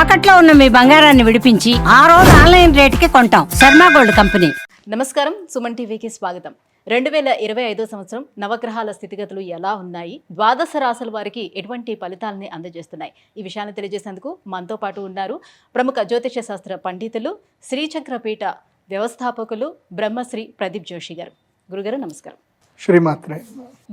తాకట్లో ఉన్న మీ బంగారాన్ని విడిపించి ఆ రోజు ఆన్లైన్ రేటుకి కొంటాం. Sharma gold company. నమస్కారం, సుమన్ టీవీకి స్వాగతం. 2025 సంవత్సరం నవగ్రహాల స్థితిగతులు ఎలా ఉన్నాయి, ద్వాదశ రాశుల వారికి ఎటువంటి ఫలితాలని అందజేస్తున్నాయి, ఈ విషయాన్ని తెలియజేసేందుకు మనతో పాటు ఉన్నారు ప్రముఖ జ్యోతిష శాస్త్ర పండితులు, శ్రీచక్రపీఠ వ్యవస్థాపకులు బ్రహ్మశ్రీ ప్రదీప్ జోషి గారు. గురుగారు నమస్కారం. శ్రీమాత్రే.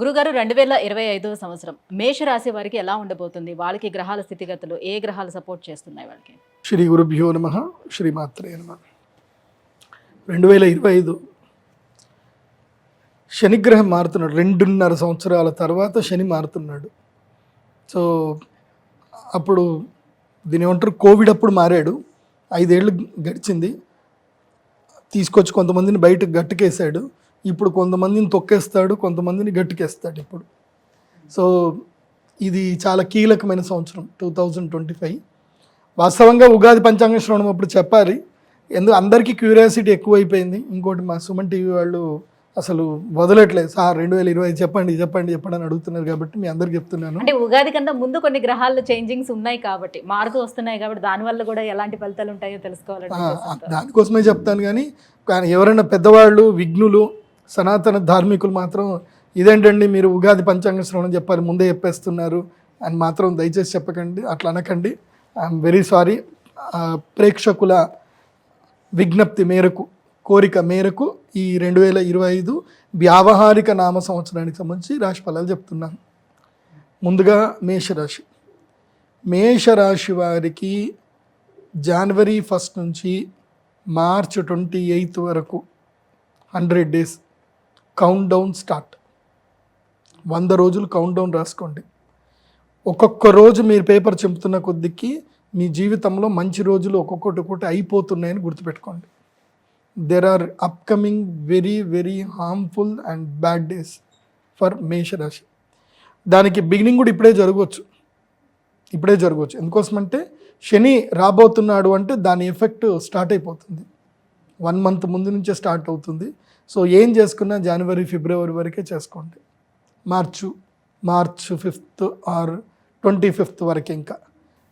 గురుగారు, 2025 సంవత్సరం మేషరాశి వారికి ఎలా ఉండబోతుంది? వాళ్ళకి గ్రహాల స్థితిగతులు, ఏ గ్రహాలు సపోర్ట్ చేస్తున్నాయి వాళ్ళకి? శ్రీ గురుభ్యో నమః. శ్రీమాత్రే నమః. 2025 శనిగ్రహం మారుతున్నాడు. 2.5 సంవత్సరాల తర్వాత శని మారుతున్నాడు. సో అప్పుడు దీని ఏమంటారు, కోవిడ్ అప్పుడు మారాడు. 5 ఏళ్ళు గడిచింది. తీసుకొచ్చి కొంతమందిని బయటకు గట్టుకేసాడు. ఇప్పుడు కొంతమందిని తొక్కేస్తాడు, కొంతమందిని గట్టుకేస్తాడు ఇప్పుడు. సో ఇది చాలా కీలకమైన సంవత్సరం 2025. వాస్తవంగా ఉగాది పంచాంగ శ్రవణం అప్పుడు చెప్పాలి, అందరికీ క్యూరియాసిటీ ఎక్కువైపోయింది. ఇంకోటి మా సుమన్ టీవీ వాళ్ళు అసలు వదలట్లేదు. సార్ 2025 చెప్పండి చెప్పండి చెప్పండి అని అడుగుతున్నారు కాబట్టి మీ అందరికి చెప్తున్నాను. అంటే ఉగాది కన్నా ముందు కొన్ని గ్రహాల్లో చేంజింగ్స్ ఉన్నాయి కాబట్టి, మారుతూ వస్తున్నాయి కాబట్టి దానివల్ల కూడా ఎలాంటి ఫలితాలు ఉంటాయో తెలుసుకోవాలంటే దానికోసమే చెప్తాను. కానీ ఎవరైనా పెద్దవాళ్ళు, విఘ్నులు, సనాతన ధార్మికులు మాత్రం ఇదేంటండి మీరు ఉగాది పంచాంగ శ్రవణం చెప్పాలి ముందే చెప్పేస్తున్నారు అని మాత్రం దయచేసి చెప్పకండి, అట్లా అనకండి. I'm very sorry. ప్రేక్షకుల విజ్ఞప్తి మేరకు, కోరిక మేరకు ఈ 2025 వ్యావహారిక నామ సంవత్సరానికి సంబంధించి రాశి ఫలాలు చెప్తున్నాను. ముందుగా మేషరాశి. మేషరాశి వారికి జనవరి 1 నుంచి మార్చ్ 28 వరకు 100 days కౌంట్ డౌన్ స్టార్ట్. 100 రోజులు కౌంట్ డౌన్ రాసుకోండి. ఒక్కొక్క రోజు మీరు పేపర్ చెంపుతున్న కొద్దికి మీ జీవితంలో మంచి రోజులు ఒక్కొక్కటి అయిపోతున్నాయని గుర్తుపెట్టుకోండి. There are upcoming very very harmful and bad days for మేషరాశి. దానికి బిగినింగ్ కూడా ఇప్పుడే జరగవచ్చు. ఎందుకోసమంటే శని రాబోతున్నాడు అంటే దాని ఎఫెక్ట్ స్టార్ట్ అయిపోతుంది. 1 month ముందు నుంచే స్టార్ట్ అవుతుంది. సో ఏం చేసుకున్నా జనవరి, ఫిబ్రవరి వరకే చేసుకోండి. మార్చ్ 5th ఆర్ 25th వరకే. ఇంకా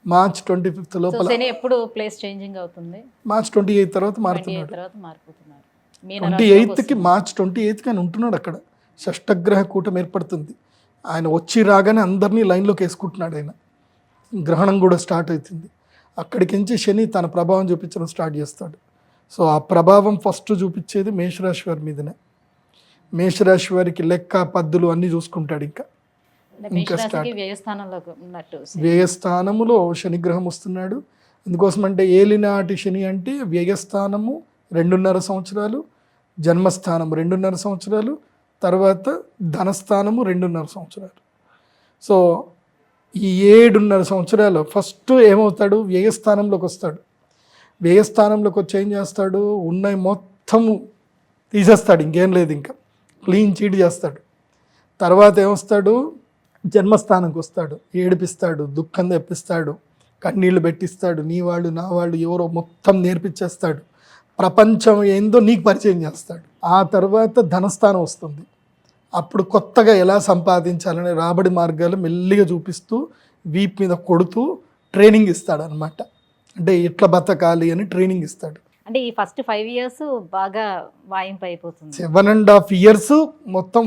మార్చ్ 25th లోపల ఎప్పుడు ప్లేస్ చేంజింగ్ అవుతుంది. మార్చ్ 28 తర్వాత మారుతున్నాడు. 28కి మార్చ్ 28కి ఆయన ఉంటున్నాడు అక్కడ. షష్టగ్రహ కూటం ఏర్పడుతుంది. ఆయన వచ్చి రాగానే అందరినీ లైన్లోకి వేసుకుంటున్నాడు. ఆయన గ్రహణం కూడా స్టార్ట్ అవుతుంది. అక్కడికించి శని తన ప్రభావం చూపించడం స్టార్ట్ చేస్తాడు. సో ఆ ప్రభావం ఫస్ట్ చూపించేది మేషరాశి వారి మీదనే. మేషరాశి వారికి లెక్క, పద్దులు అన్నీ చూసుకుంటాడు. ఇంకా స్టార్ట్ వ్యయస్థానములో శనిగ్రహం వస్తున్నాడు. ఎందుకోసమంటే ఏలినాటి శని అంటే వ్యయస్థానము 2.5 సంవత్సరాలు, జన్మస్థానం 2.5 సంవత్సరాలు, తర్వాత ధనస్థానము 2.5 సంవత్సరాలు. సో ఈ 7.5 సంవత్సరాలు ఫస్ట్ ఏమవుతాడు, వ్యయస్థానంలోకి వస్తాడు. వ్యయస్థానంలోకి వచ్చి ఏం చేస్తాడు, ఉన్నాయి మొత్తము తీసేస్తాడు. ఇంకేం లేదు, ఇంకా క్లీన్ చీట్ చేస్తాడు. తర్వాత ఏమొస్తాడు, జన్మస్థానంకి వస్తాడు. ఏడిపిస్తాడు, దుఃఖం తెప్పిస్తాడు, కన్నీళ్లు పెట్టిస్తాడు. నీ వాళ్ళు నా వాళ్ళు ఎవరో మొత్తం నేర్పించేస్తాడు. ప్రపంచం ఏందో నీకు పరిచయం చేస్తాడు. ఆ తర్వాత ధనస్థానం వస్తుంది. అప్పుడు కొత్తగా ఎలా సంపాదించాలనే రాబడి మార్గాలు మెల్లిగా చూపిస్తూ వీప్ మీద కొడుతూ ట్రైనింగ్ ఇస్తాడు అనమాట. అంటే ఎట్లా బతకాలి అని ట్రైనింగ్ ఇస్తాడు. అంటే ఈ ఫస్ట్ 5 years బాగా వాయింపు అయిపోతుంది. 7.5 years మొత్తం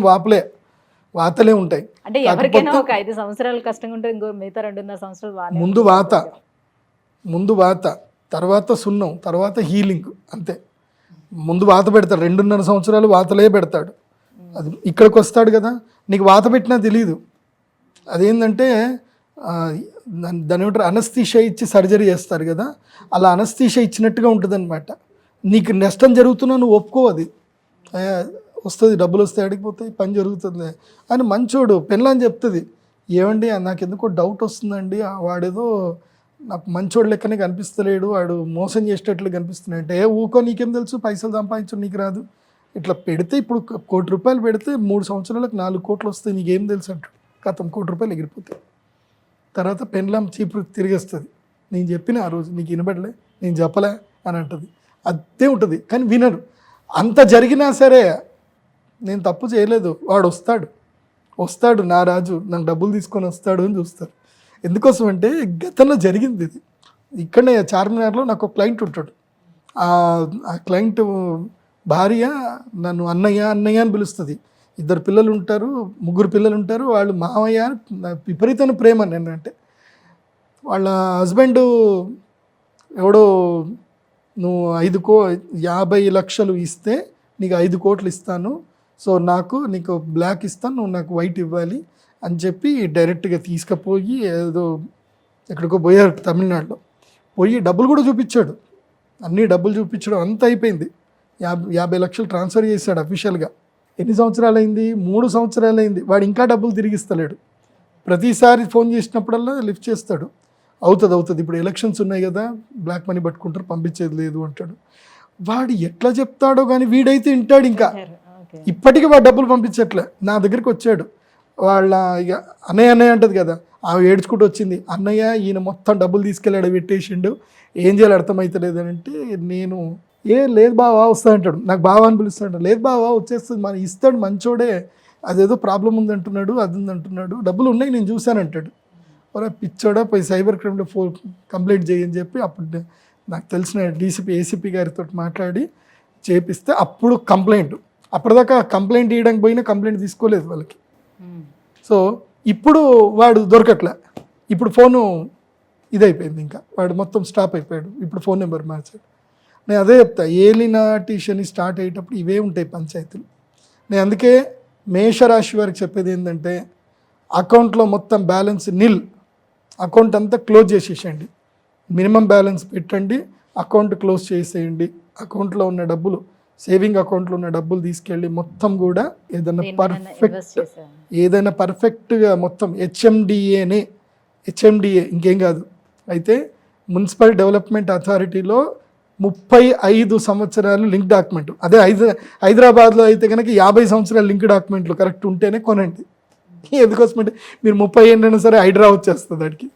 వాతలే ఉంటాయి. అంటే ఎవరికైనా ఒక 5 సంవత్సరాలు కష్టంగా ఉంటుంది, ఇంకో మిగతా 2.5 సంవత్సరాలు ముందు వాత తర్వాత సున్నం, తర్వాత హీలింగ్. అంతే. ముందు వాత పెడతాడు. 2.5 సంవత్సరాలు వాతలే పెడతాడు. అది ఇక్కడికి వస్తాడు కదా, నీకు వాత పెట్టినా తెలియదు. అదేంటంటే దాని ఏమంటారు, అనస్థీషియా ఇచ్చి సర్జరీ చేస్తారు కదా, అలా అనస్థీషియా ఇచ్చినట్టుగా ఉంటుంది అనమాట. నీకు నష్టం జరుగుతున్నా నువ్వు ఒప్పుకో, అది వస్తుంది, డబ్బులు వస్తాయి, అడిగిపోతాయి, పని జరుగుతుంది అని మంచోడు పెళ్ళని చెప్తుంది. ఏమండి నాకు ఎందుకో డౌట్ వస్తుందండి, వాడేదో నాకు మంచోడు లెక్కనే కనిపిస్తలేడు, వాడు మోసం చేసేటట్లు కనిపిస్తున్నాడు అంటే, ఊకో నీకేం తెలుసు, పైసలు సంపాదించు నీకు రాదు. ఇట్లా పెడితే ఇప్పుడు ₹1 కోటి పెడితే 3 సంవత్సరాలకు 4 కోట్లు వస్తాయి, నీకేం తెలుసు అంటాడు. కథం ₹1 కోటి ఎగిరిపోతాయి. తర్వాత పెన్లం చీపు తిరిగేస్తుంది. నేను చెప్పిన ఆ రోజు నీకు వినబడలే, నేను చెప్పలే అని అంటుంది. అదే ఉంటుంది. కానీ వినరు. అంత జరిగినా సరే నేను తప్పు చేయలేదు, వాడు వస్తాడు నా రాజు, నాకు డబ్బులు తీసుకొని వస్తాడు అని చూస్తారు. ఎందుకోసం అంటే గతంలో జరిగింది ఇది. ఇక్కడనే చార్మినార్లో నాకు ఒక క్లయింట్ ఉంటాడు. ఆ క్లయింట్ భార్య నన్ను అన్నయ్య అన్నయ్య అని పిలుస్తుంది. 2 పిల్లలు ఉంటారు, 3 పిల్లలు ఉంటారు. వాళ్ళు మామయ్య విపరీతమైన ప్రేమ నేనంటే. వాళ్ళ హస్బెండ్ ఎవడో నువ్వు 50 లక్షలు ఇస్తే నీకు 5 కోట్లు ఇస్తాను, సో నీకు బ్లాక్ ఇస్తాను, నువ్వు నాకు వైట్ ఇవ్వాలి అని చెప్పి డైరెక్ట్గా తీసుకుపోయి ఏదో ఎక్కడికో పోయారు తమిళనాడులో. పోయి డబ్బులు కూడా చూపించాడు, అన్ని డబ్బులు చూపించడం అంతా అయిపోయింది. 50 లక్షలు ట్రాన్స్ఫర్ చేశాడు అఫీషియల్గా. ఎన్ని సంవత్సరాలు అయింది? 3 సంవత్సరాలు అయింది. వాడు ఇంకా డబ్బులు తిరిగిస్తలేడు. ప్రతిసారి ఫోన్ చేసినప్పుడల్లా లిఫ్ట్ చేస్తాడు, అవుతుంది ఇప్పుడు ఎలక్షన్స్ ఉన్నాయి కదా, బ్లాక్ మనీ పట్టుకుంటారు, పంపించేది లేదు అంటాడు. వాడు ఎట్లా చెప్తాడో కానీ వీడైతే వింటాడు. ఇంకా ఇప్పటికీ వాడు డబ్బులు పంపించట్లే. నా దగ్గరికి వచ్చాడు, వాళ్ళ ఇక అన్నయ్య అంటది కదా, ఆమె ఏడ్చుకుంటూ వచ్చింది, అన్నయ్య ఈయన మొత్తం డబ్బులు తీసుకెళ్ళాడు, పెట్టేసిండు, ఏం చేయాలి అర్థమవుతలేదు అని అంటే, నేను లేదు బావా వస్తా అంటాడు. నాకు బావా అని పిలుస్తాడు. లేదు బావా వచ్చేస్తుంది, మన ఇస్తాడు మంచోడే, అదేదో ప్రాబ్లం ఉందంటున్నాడు, అది ఉందంటున్నాడు, డబ్బులు ఉన్నాయి నేను చూశానంటాడు. ఒరే పిచ్చోడా, పోయి సైబర్ క్రైమ్లో కంప్లైంట్ చేయని చెప్పి అప్పుడు నాకు తెలిసిన డీసీపీ ఏసీపీ గారితో మాట్లాడి చేపిస్తే అప్పుడు కంప్లైంట్. అప్పటిదాకా కంప్లైంట్ ఇవ్వడానికి పోయినా కంప్లైంట్ తీసుకోలేదు వాళ్ళకి. సో ఇప్పుడు వాడు దొరకట్లే. ఇప్పుడు ఫోను ఇదైపోయింది, ఇంకా వాడు మొత్తం స్టాప్ అయిపోయాడు. ఇప్పుడు ఫోన్ నెంబర్ మార్చాడు. నేను అదే చెప్తా, ఏలినాటి శని స్టార్ట్ అయ్యేటప్పుడు ఇవే ఉంటాయి పంచాయతీలు. నేను అందుకే మేషరాశి వారికి చెప్పేది ఏంటంటే, అకౌంట్లో మొత్తం బ్యాలెన్స్ నిల్, అకౌంట్ అంతా క్లోజ్ చేసేసేయండి, మినిమం బ్యాలెన్స్ పెట్టండి, అకౌంట్ క్లోజ్ చేసేయండి. అకౌంట్లో ఉన్న డబ్బులు, సేవింగ్ అకౌంట్లో ఉన్న డబ్బులు తీసుకెళ్ళి మొత్తం కూడా ఏదైనా పర్ఫెక్ట్గా మొత్తం హెచ్ఎండిఏ ఇంకేం కాదు. అయితే మున్సిపల్ డెవలప్మెంట్ అథారిటీలో 35 సంవత్సరాలు లింక్ డాక్యుమెంట్. అదే హైదరాబాద్లో అయితే కనుక 50 సంవత్సరాల లింక్ డాక్యుమెంట్లు కరెక్ట్ ఉంటేనే కొనండి. ఎందుకోసమంటే మీరు 30 ఏళ్ళైనా సరే హైడ్రా వచ్చేస్తుంది అడికి,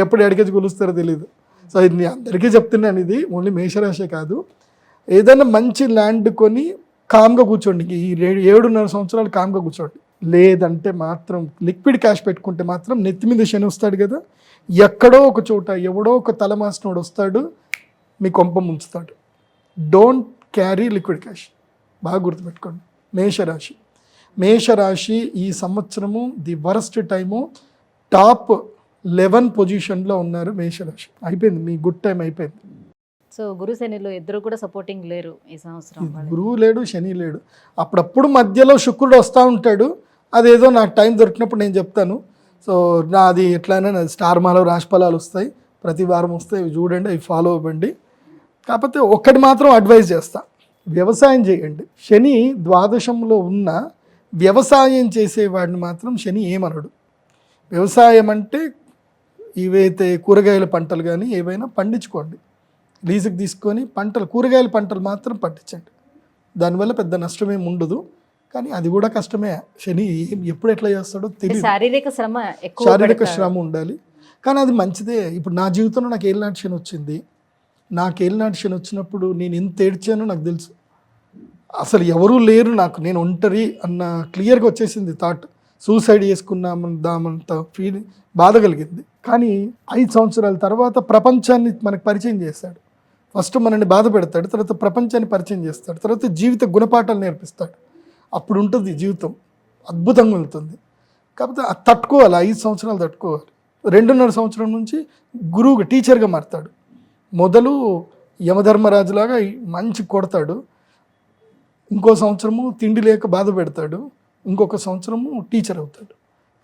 ఎప్పుడు ఎడికేసి కొలుస్తారో తెలియదు. సో ఇది నేను అందరికీ చెప్తున్నాను, ఇది ఓన్లీ మేషరాశే కాదు. ఏదైనా మంచి ల్యాండ్ కొని కామ్గా కూర్చోండి, ఈ 7.5 సంవత్సరాలు కామ్గా కూర్చోండి. లేదంటే మాత్రం లిక్విడ్ క్యాష్ పెట్టుకుంటే మాత్రం నెత్తి మీద శని వస్తాడు కదా, ఎక్కడో ఒక చోట ఎవడో ఒక తలమాసినోడు వస్తాడు, మీ కొంప ముంచుతాడు. డోంట్ క్యారీ లిక్విడ్ క్యాష్, బాగా గుర్తుపెట్టుకోండి. మేషరాశి ఈ సంవత్సరము ది వరస్ట్ టైము, టాప్ 11 పొజిషన్లో ఉన్నారు మేషరాశి. అయిపోయింది, మీ గుడ్ టైం అయిపోయింది. సో గురు శనిలో ఇద్దరు కూడా సపోర్టింగ్ లేరు ఈ సంవత్సరం. గురువు లేడు, శని లేడు. అప్పుడప్పుడు మధ్యలో శుక్రుడు వస్తూ ఉంటాడు, అదేదో నాకు టైం దొరికినప్పుడు నేను చెప్తాను. సో నాది ఎట్లయినా స్టార్ మాలో రాశి ఫలాలు వస్తాయి, ప్రతి వారం వస్తాయి, అవి చూడండి, అవి ఫాలో అవ్వండి. కాకపోతే ఒక్కటి మాత్రం అడ్వైజ్ చేస్తా, వ్యవసాయం చేయండి. శని ద్వాదశంలో ఉన్న వ్యవసాయం చేసేవాడిని మాత్రం శని ఏమనడు. వ్యవసాయం అంటే ఇవైతే కూరగాయల పంటలు కానీ ఏవైనా పండించుకోండి, లీజుకి తీసుకొని కూరగాయల పంటలు మాత్రం పండించండి. దానివల్ల పెద్ద నష్టమేమి ఉండదు, కానీ అది కూడా కష్టమే. శని ఎప్పుడు ఎట్లా చేస్తాడో తెలియదు. శారీరక శ్రమ ఉండాలి, కానీ అది మంచిదే. ఇప్పుడు నా జీవితంలో నాకు ఏలినాటి శని వచ్చింది. నాకు ఏలినాటి శని వచ్చినప్పుడు నేను ఎంత ఏడ్చానో నాకు తెలుసు. అసలు ఎవరూ లేరు నాకు, నేను ఒంటరి అన్న క్లియర్గా వచ్చేసింది థాట్. సూసైడ్ చేసుకున్నామంత ఫీలింగ్, బాధ కలిగింది. కానీ 5 సంవత్సరాల తర్వాత ప్రపంచాన్ని మనకు పరిచయం చేస్తాడు. ఫస్ట్ మనల్ని బాధ పెడతాడు, తర్వాత ప్రపంచాన్ని పరిచయం చేస్తాడు, తర్వాత జీవిత గుణపాఠాలు నేర్పిస్తాడు. అప్పుడు ఉంటుంది జీవితం, అద్భుతంగా వెళ్తుంది. కాకపోతే అది తట్టుకోవాలి, 5 సంవత్సరాలు తట్టుకోవాలి. 2.5 సంవత్సరం నుంచి గురువుగా టీచర్గా మారుతాడు. మొదలు యమధర్మరాజులాగా మంచి కొడతాడు, ఇంకో సంవత్సరము తిండి లేక బాధ పెడతాడు, ఇంకొక సంవత్సరము టీచర్ అవుతాడు.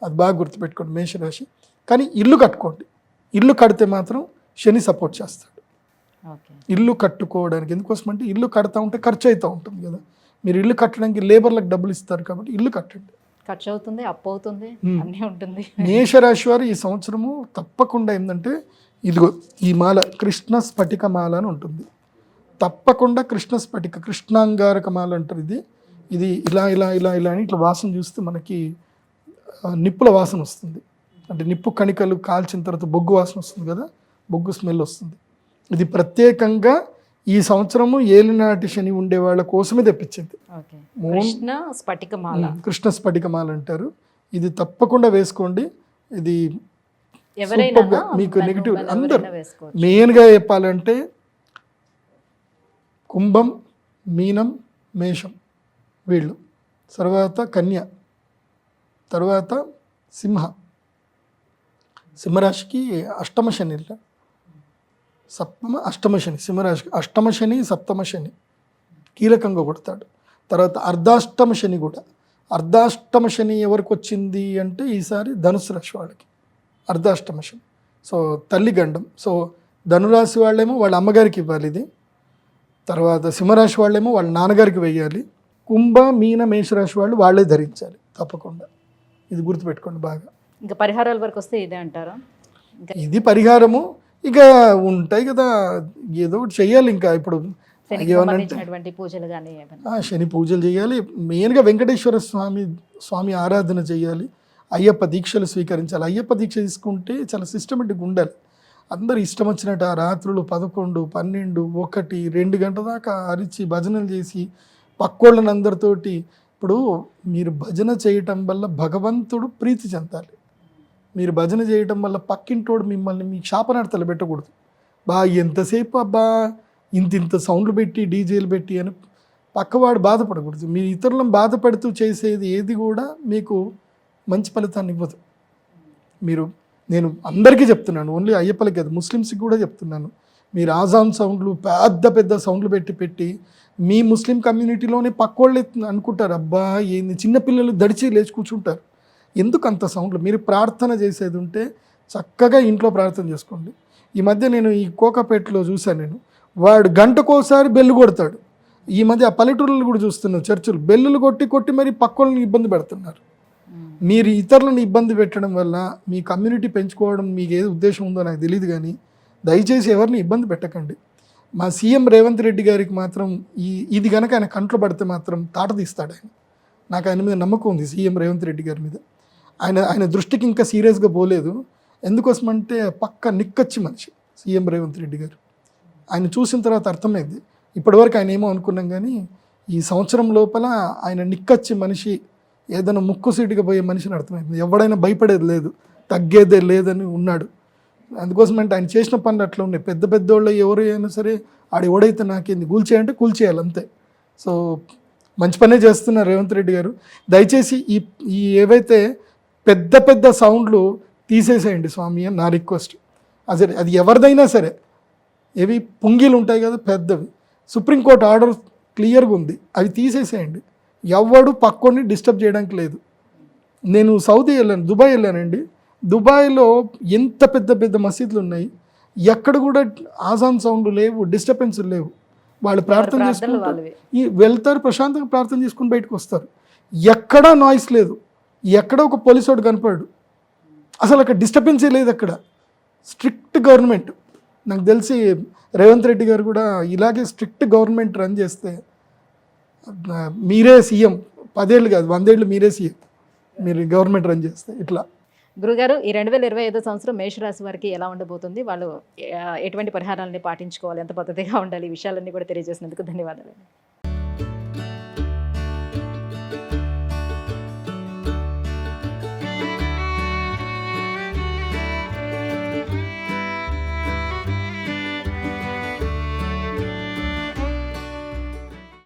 అది బాగా గుర్తుపెట్టుకోండి మేషరాశి. కానీ ఇల్లు కట్టుకోండి, ఇల్లు కడితే మాత్రం శని సపోర్ట్ చేస్తాడు. ఇల్లు కట్టుకోవడానికి ఎందుకోసం అంటే ఇల్లు కడతా ఉంటే ఖర్చు అవుతూ ఉంటుంది కదా, మీరు ఇల్లు కట్టడానికి లేబర్లకు డబ్బులు ఇస్తారు కాబట్టి ఇల్లు కట్టండి. ఖర్చు అవుతుంది, అప్పు అవుతుంది, అన్నీ ఉంటుంది. మేషరాశి వారు ఈ సంవత్సరము తప్పకుండా ఏంటంటే, ఇదిగో ఈ మాల కృష్ణ స్ఫటిక మాల అని ఉంటుంది, తప్పకుండా కృష్ణ స్ఫటిక కృష్ణాంగారక మాల అంటారు. ఇది ఇలా ఇలా ఇలా ఇలా అని ఇట్లా వాసన చూస్తే మనకి నిప్పుల వాసన వస్తుంది, అంటే నిప్పు కణికలు కాల్చిన తర్వాత బొగ్గు వాసన వస్తుంది కదా, బొగ్గు స్మెల్ వస్తుంది. ఇది ప్రత్యేకంగా ఈ సంవత్సరము ఏలినాటి శని ఉండే వాళ్ళ కోసమే తెప్పించింది. కృష్ణ స్ఫటికమాల అంటారు. ఇది తప్పకుండా వేసుకోండి. ఇది ఎవరైనా సూపర్గా మీకు నెగిటివ్ అందరు ఎవరైనా వేసుకోవచ్చు. మెయిన్గా చెప్పాలంటే కుంభం, మీనం, మేషం వీళ్ళు, తర్వాత కన్య, తర్వాత సింహరాశికి అష్టమ శని, అష్టమ శని, సింహరాశికి అష్టమ శని, సప్తమ శని కీలకంగా కొడతాడు. తర్వాత అర్ధాష్టమ శని కూడా. అర్ధాష్టమ శని ఎవరికి వచ్చింది అంటే ఈసారి ధనుసు రాశి వాళ్ళకి అర్ధాష్టమ శని. సో తల్లి గండం. సో ధనురాశి వాళ్ళేమో వాళ్ళ అమ్మగారికి ఇవ్వాలి ఇది, తర్వాత సింహరాశి వాళ్ళేమో వాళ్ళ నాన్నగారికి వెయ్యాలి, కుంభ మీన మేషరాశి వాళ్ళు వాళ్ళే ధరించాలి తప్పకుండా. ఇది గుర్తుపెట్టుకోండి బాగా. ఇంకా పరిహారాల వరకు వస్తే ఇదే అంటారా? ఇది పరిహారము ఇక ఉంటాయి కదా, ఏదో ఒకటి చెయ్యాలి. ఇంకా ఇప్పుడు సంబంధించినటువంటి పూజలు కానీ శని పూజలు చేయాలి, మెయిన్గా వెంకటేశ్వర స్వామి ఆరాధన చేయాలి, అయ్యప్ప దీక్షలు స్వీకరించాలి. అయ్యప్ప దీక్ష తీసుకుంటే చాలా సిస్టమేటిక్గా ఉండాలి. అందరు ఇష్టం వచ్చినట్టు ఆ రాత్రులు 11, 12, 1, 2 గంటల దాకా అరిచి భజనలు చేసి పక్కోళ్ళని అందరితోటి. ఇప్పుడు మీరు భజన చేయటం వల్ల భగవంతుడు ప్రీతి చెందాలి. మీరు భజన చేయటం వల్ల పక్కింటోడు మిమ్మల్ని మీ శాపనార్థాలు పెట్టకూడదు. ఎంతసేపు అబ్బా ఇంత సౌండ్లు పెట్టి డీజేలు పెట్టి అని పక్కవాడు బాధపడకూడదు. మీరు ఇతరులను బాధపడుతూ చేసేది ఏది కూడా మీకు మంచి ఫలితాన్ని ఇవ్వదు. నేను అందరికీ చెప్తున్నాను, ఓన్లీ అయ్యప్పలకి కాదు, ముస్లిమ్స్కి కూడా చెప్తున్నాను. మీరు ఆజాన్ సౌండ్లు పెద్ద సౌండ్లు పెట్టి మీ ముస్లిం కమ్యూనిటీలోనే పక్కోళ్ళు అనుకుంటారు, అబ్బా ఏంది చిన్నపిల్లలు దడిచి లేచి కూర్చుంటారు, ఎందుకు అంత సౌండ్లు. మీరు ప్రార్థన చేసేది ఉంటే చక్కగా ఇంట్లో ప్రార్థన చేసుకోండి. ఈ మధ్య నేను ఈ కోకాపేటలో చూశాను, నేను వాడు గంటకోసారి బెల్లు కొడతాడు. ఈ మధ్య ఆ పల్లెటూరులు కూడా చూస్తున్నాను, చర్చిలు బెల్లులు కొట్టి మరి పక్కోళ్ళని ఇబ్బంది పెడుతున్నారు. మీరు ఇతరులను ఇబ్బంది పెట్టడం వల్ల మీ కమ్యూనిటీ పెంచుకోవడం మీకు ఏది ఉద్దేశం ఉందో నాకు తెలియదు, కానీ దయచేసి ఎవరిని ఇబ్బంది పెట్టకండి. మా సీఎం రేవంత్ రెడ్డి గారికి మాత్రం ఇది కనుక ఆయన కంట్లో పడితే మాత్రం తాట తీస్తాడు ఆయన. నాకు ఆయన మీద నమ్మకం ఉంది, సీఎం రేవంత్ రెడ్డి గారి మీద. ఆయన దృష్టికి ఇంకా సీరియస్గా పోలేదు. ఎందుకోసమంటే పక్క నిక్కచ్చి మనిషి సీఎం రేవంత్ రెడ్డి గారు. ఆయన చూసిన తర్వాత అర్థమైంది. ఇప్పటివరకు ఆయన ఏమో అనుకున్నాం, కానీ ఈ సంవత్సరం లోపల ఆయన నిక్కచ్చి మనిషి, ఏదైనా ముక్కుసీటుగా పోయే మనిషిని అర్థమైంది. ఎవడైనా భయపడేది లేదు, తగ్గేదే లేదని ఉన్నాడు. అందుకోసమంటే ఆయన చేసిన పనులు అట్లా ఉన్నాయి. పెద్దోళ్ళు ఎవరు అయినా సరే ఎవడైతే నాకేంది కూల్చేయంటే కూల్చేయాలి అంతే. సో మంచి పనే చేస్తున్నారు రేవంత్ రెడ్డి గారు. దయచేసి ఈ ఏవైతే పెద్ద సౌండ్లు తీసేసేయండి స్వామి అని నా రిక్వెస్ట్. అది ఎవరిదైనా సరే, ఏవి పుంగీలు ఉంటాయి కదా పెద్దవి, సుప్రీంకోర్టు ఆర్డర్ క్లియర్గా ఉంది, అవి తీసేసేయండి. ఎవడు పక్కోని డిస్టర్బ్ చేయడానికి లేదు. నేను సౌదీ వెళ్ళాను, దుబాయ్ వెళ్ళానండి. దుబాయ్లో ఎంత పెద్ద మసీదులు ఉన్నాయి, ఎక్కడ కూడా ఆజాన్ సౌండ్ లేవు, డిస్టర్బెన్స్ లేవు. వాళ్ళు ప్రార్థన చేసుకుంటారు, వెళ్తారు, ప్రశాంతంగా ప్రార్థన చేసుకుని బయటకు వస్తారు. ఎక్కడా నాయిస్ లేదు, ఎక్కడ ఒక పోలీసు వాడు కనపడు, అసలు అక్కడ డిస్టర్బెన్సే లేదు. అక్కడ స్ట్రిక్ట్ గవర్నమెంట్. నాకు తెలిసి రేవంత్ రెడ్డి గారు కూడా ఇలాగే స్ట్రిక్ట్ గవర్నమెంట్ రన్ చేస్తే మీరే సీఎం, 10 ఏళ్ళు కాదు 100 ఏళ్ళు మీరే సీఎం, మీరు గవర్నమెంట్ రన్ చేస్తే. ఇట్లా గురుగారు, ఈ 2025 సంవత్సరం మేషరాశి వారికి ఎలా ఉండబోతుంది, వాళ్ళు ఎటువంటి పరిహారాలని పాటించుకోవాలి, ఎంత పద్ధతిగా ఉండాలి, ఈ విషయాలన్నీ కూడా తెలియజేసినందుకు ధన్యవాదాలు.